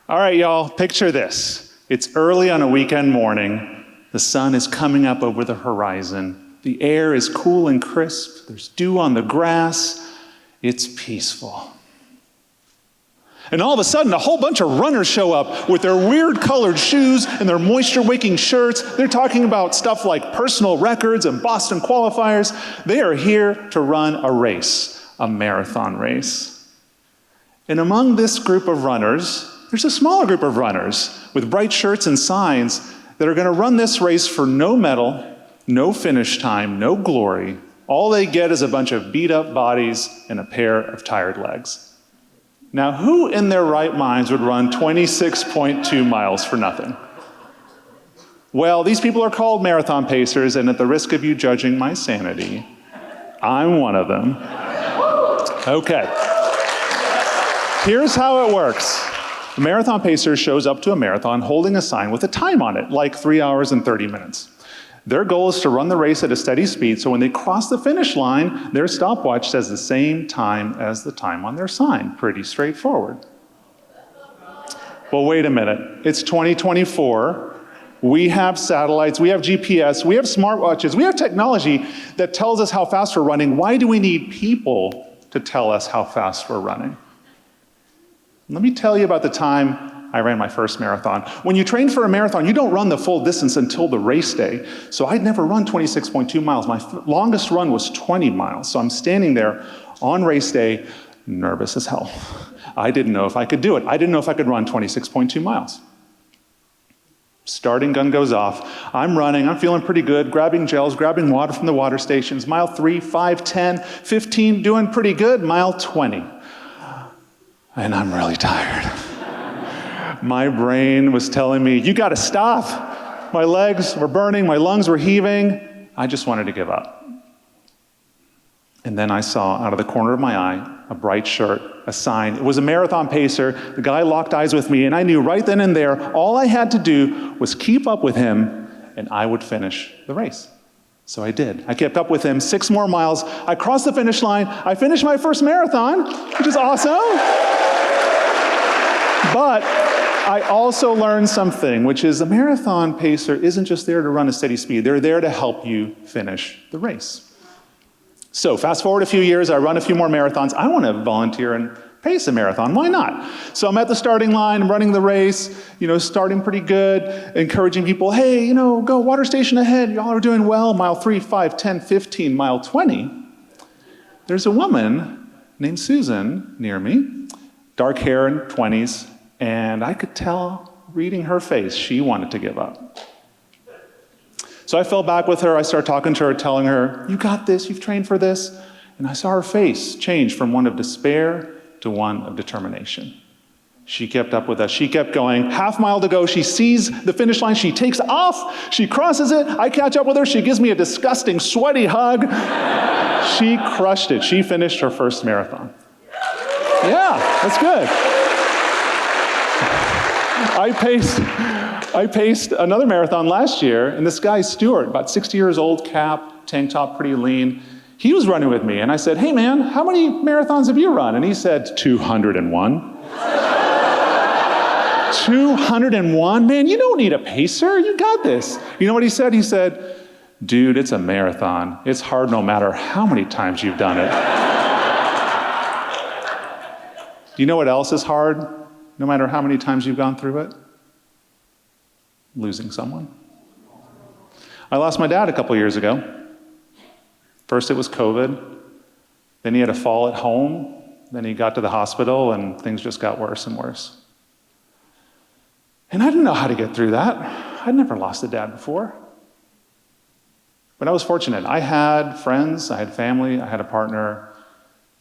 All right, y'all, picture this. It's early on a weekend morning. The sun is coming up over the horizon. The air is cool and crisp. There's dew on the grass. It's peaceful. And all of a sudden, a whole bunch of runners show up with their weird colored shoes and their moisture-wicking shirts. They're talking about stuff like personal records and Boston qualifiers. They are here to run a race, a marathon race. And among this group of runners, there's a smaller group of runners with bright shirts and signs that are going to run this race for no medal, no finish time, no glory. All they get is a bunch of beat-up bodies and a pair of tired legs. Now, who in their right minds would run 26.2 miles for nothing? Well, these people are called marathon pacers, and at the risk of you judging my sanity, I'm one of them. Okay. Here's how it works. A marathon pacer shows up to a marathon holding a sign with a time on it, like 3 hours and 30 minutes. Their goal is to run the race at a steady speed, so when they cross the finish line, their stopwatch says the same time as the time on their sign. Pretty straightforward. Well, wait a minute. It's 2024. We have satellites, we have GPS, we have smartwatches, we have technology that tells us how fast we're running. Why do we need people to tell us how fast we're running? Let me tell you about the time I ran my first marathon. When you train for a marathon, you don't run the full distance until the race day. So I'd never run 26.2 miles. My longest run was 20 miles. So I'm standing there on race day, nervous as hell. I didn't know if I could do it. I didn't know if I could run 26.2 miles. Starting gun goes off. I'm running, I'm feeling pretty good, grabbing gels, grabbing water from the water stations. Mile 3, 5, 10, 15, doing pretty good. Mile 20. And I'm really tired. My brain was telling me, you gotta stop. My legs were burning, my lungs were heaving. I just wanted to give up. And then I saw out of the corner of my eye, a bright shirt, a sign. It was a marathon pacer. The guy locked eyes with me, and I knew right then and there, all I had to do was keep up with him, and I would finish the race. So I did. I kept up with him 6 more miles. I crossed the finish line. I finished my first marathon, which is awesome. But I also learned something, which is a marathon pacer isn't just there to run a steady speed. They're there to help you finish the race. So fast forward a few years, I run a few more marathons. I want to volunteer and pace a marathon. Why not? So I'm at the starting line, I'm running the race, starting pretty good, encouraging people, hey, go water station ahead. Y'all are doing well. Mile 3, 5, 10, 15, mile 20. There's a woman named Susan near me, dark hair and 20s, and I could tell, reading her face, she wanted to give up. So I fell back with her, I started talking to her, telling her, you got this, you've trained for this. And I saw her face change from one of despair to one of determination. She kept up with us, she kept going. Half mile to go, she sees the finish line, she takes off, she crosses it, I catch up with her, she gives me a disgusting, sweaty hug. She crushed it, she finished her first marathon. Yeah, that's good. I paced another marathon last year, and this guy, Stuart, about 60 years old, cap, tank top, pretty lean, he was running with me, and I said, hey man, how many marathons have you run? And he said, 201. 201? Man, you don't need a pacer, you got this. You know what he said? He said, dude, it's a marathon. It's hard no matter how many times you've done it. Do you know what else is hard, no matter how many times you've gone through it? Losing someone. I lost my dad a couple years ago. First it was COVID, then he had a fall at home, then he got to the hospital and things just got worse and worse. And I didn't know how to get through that. I'd never lost a dad before. But I was fortunate. I had friends, I had family, I had a partner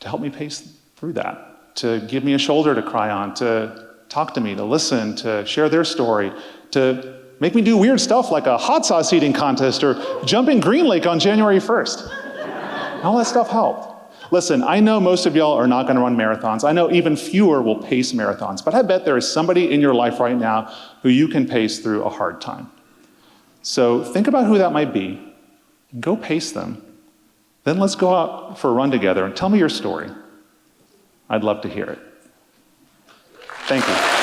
to help me pace through that, to give me a shoulder to cry on, to talk to me, to listen, to share their story, to make me do weird stuff like a hot sauce eating contest or jumping Green Lake on January 1st. All that stuff helped. Listen, I know most of y'all are not going to run marathons. I know even fewer will pace marathons, but I bet there is somebody in your life right now who you can pace through a hard time. So think about who that might be, and go pace them. Then let's go out for a run together and tell me your story. I'd love to hear it. Thank you.